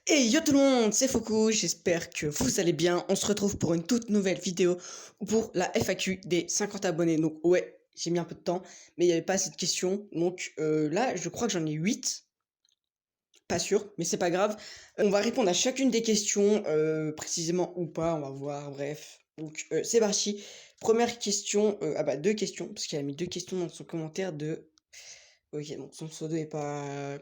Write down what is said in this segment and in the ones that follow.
Hey yo tout le monde, c'est Foucault, j'espère que vous allez bien. On se retrouve pour une toute nouvelle vidéo pour la FAQ des 50 abonnés. Donc ouais, j'ai mis un peu de temps, mais il n'y avait pas assez de questions. Donc là, je crois que j'en ai 8. Pas sûr, mais c'est pas grave. On va répondre à chacune des questions, précisément ou pas, on va voir, bref. Donc c'est parti. Première question, deux questions, parce qu'il a mis deux questions dans son commentaire de... Ok, bon, son pseudo est pas...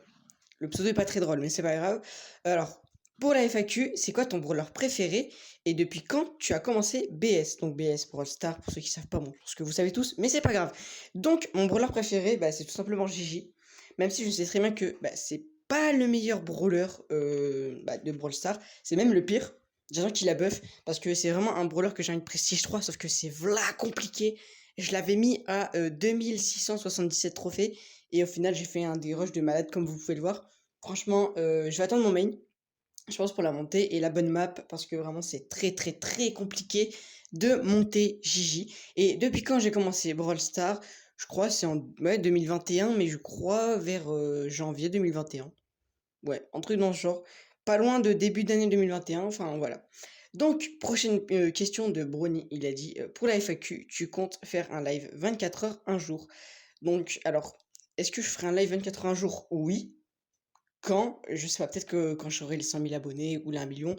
Le pseudo est pas très drôle, mais c'est pas grave. Alors, pour la FAQ, c'est quoi ton brawler préféré et depuis quand tu as commencé BS? Donc BS Brawl Stars, pour ceux qui savent pas, bon, ce que vous savez tous, mais c'est pas grave. Donc, mon brawler préféré, c'est tout simplement Gigi. Même si je sais très bien que c'est pas le meilleur brawler de Brawl Stars, c'est même le pire. J'attends qu'il la buff, parce que c'est vraiment un brawler que j'ai une prestige 3, sauf que c'est v'là compliqué. Je l'avais mis à 2677 trophées, et au final j'ai fait un des rushs de malade comme vous pouvez le voir. Franchement, je vais attendre mon main, je pense, pour la montée et la bonne map, parce que vraiment c'est très très très compliqué de monter Gigi. Et depuis quand j'ai commencé Brawl Stars? Je crois c'est en 2021, mais je crois vers janvier 2021. Ouais, un truc dans ce genre. Pas loin de début d'année 2021, enfin voilà. Donc, prochaine question de Brony, il a dit pour la FAQ, tu comptes faire un live 24 heures un jour. Donc, alors, est-ce que je ferai un live 24 heures un jour? Oui. Quand? Je sais pas, peut-être que quand j'aurai les 100 000 abonnés ou les 1 million.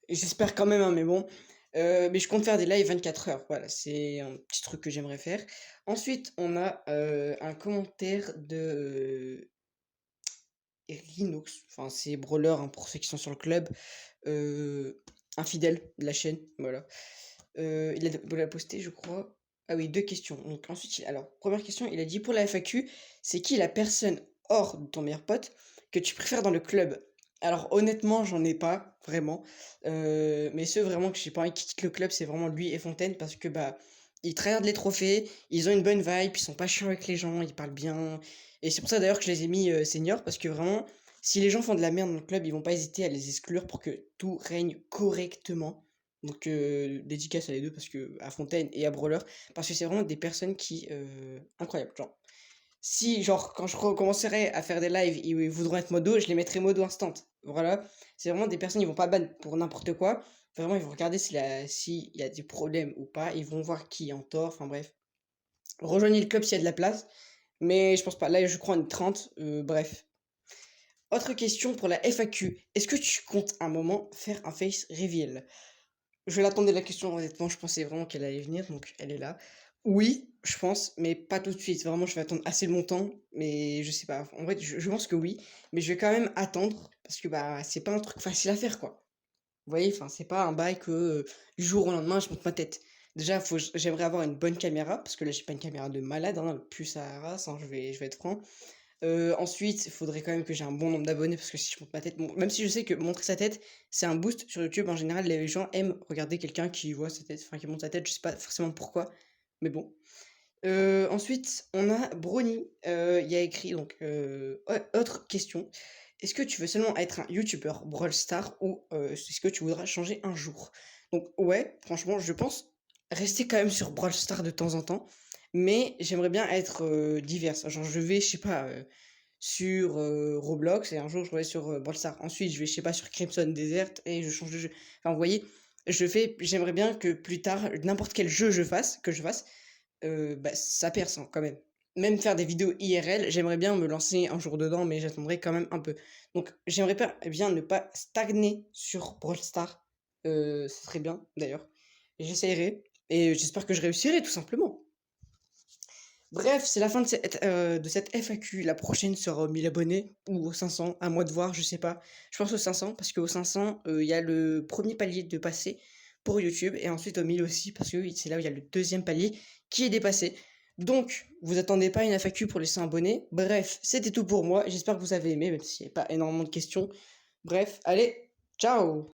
J'espère quand même, hein, mais bon. Mais je compte faire des lives 24 heures. Voilà, c'est un petit truc que j'aimerais faire. Ensuite, on a un commentaire de Rhinox. Enfin, c'est Brawler, hein, pour ceux qui sont sur le club. Infidèle de la chaîne, voilà. Il a posté, je crois. Ah oui, deux questions. Donc ensuite, alors, première question, il a dit pour la FAQ, c'est qui la personne hors de ton meilleur pote que tu préfères dans le club? Alors honnêtement, j'en ai pas, vraiment. Mais ceux vraiment que j'ai pas envie qu'ils quittent le club, c'est vraiment lui et Fontaine, parce que ils tryhardent les trophées, ils ont une bonne vibe, ils sont pas chiants avec les gens, ils parlent bien. Et c'est pour ça d'ailleurs que je les ai mis seniors, parce que vraiment, si les gens font de la merde dans le club, ils vont pas hésiter à les exclure pour que tout règne correctement. Donc dédicace à les deux, parce que à Fontaine et à Brawler, parce que c'est vraiment des personnes qui incroyables. Genre, si genre quand je recommencerai à faire des lives, ils voudront être modo, je les mettrai modo instant. Voilà, c'est vraiment des personnes, ils vont pas ban pour n'importe quoi. Vraiment, ils vont regarder s'il y a des problèmes ou pas, ils vont voir qui est en tort, enfin bref. Rejoignez le club s'il y a de la place, mais je pense pas. Là, je crois on est 30, bref. Autre question pour la FAQ. Est-ce que tu comptes un moment faire un face reveal? Je l'attendais la question, honnêtement, je pensais vraiment qu'elle allait venir, donc elle est là. Oui, je pense, mais pas tout de suite. Vraiment, je vais attendre assez longtemps, mais je sais pas. En vrai, je pense que oui, mais je vais quand même attendre, parce que c'est pas un truc facile à faire, quoi. Vous voyez, enfin, c'est pas un bail que du jour au lendemain, je monte ma tête. Déjà, j'aimerais avoir une bonne caméra, parce que là, j'ai pas une caméra de malade, hein, le plus à race, hein, je vais être franc. Ensuite, il faudrait quand même que j'ai un bon nombre d'abonnés, parce que si je montre ma tête, même si je sais que montrer sa tête, c'est un boost sur YouTube. En général, les gens aiment regarder quelqu'un qui voit sa tête, enfin qui montre sa tête, je sais pas forcément pourquoi, mais bon. Ensuite, on a Brony, il y a écrit donc autre question. Est-ce que tu veux seulement être un YouTuber Brawl Stars ou est-ce que tu voudras changer un jour? Donc ouais, franchement, je pense rester quand même sur Brawl Stars de temps en temps, mais j'aimerais bien être divers. Genre je vais, je sais pas, sur Roblox et un jour je vais sur Brawl Stars. Ensuite, je vais, je sais pas, sur Crimson Desert et je change de jeu. Enfin, vous voyez, j'aimerais bien que plus tard, n'importe quel jeu que je fasse, ça perce, hein, quand même. Même faire des vidéos IRL, j'aimerais bien me lancer un jour dedans, mais j'attendrai quand même un peu. Donc j'aimerais pas, bien ne pas stagner sur Brawl Stars. Ce serait bien, d'ailleurs. J'essayerai, et j'espère que je réussirai, tout simplement. Bref, c'est la fin de cette FAQ. La prochaine sera aux 1000 abonnés, ou aux 500, à moi de voir, je sais pas. Je pense aux 500, parce qu'aux 500, il y a le premier palier de passer pour YouTube, et ensuite aux 1000 aussi, parce que c'est là où il y a le deuxième palier qui est dépassé. Donc, vous attendez pas une FAQ pour les 100 abonnés. Bref, c'était tout pour moi. J'espère que vous avez aimé, même s'il n'y a pas énormément de questions. Bref, allez, ciao!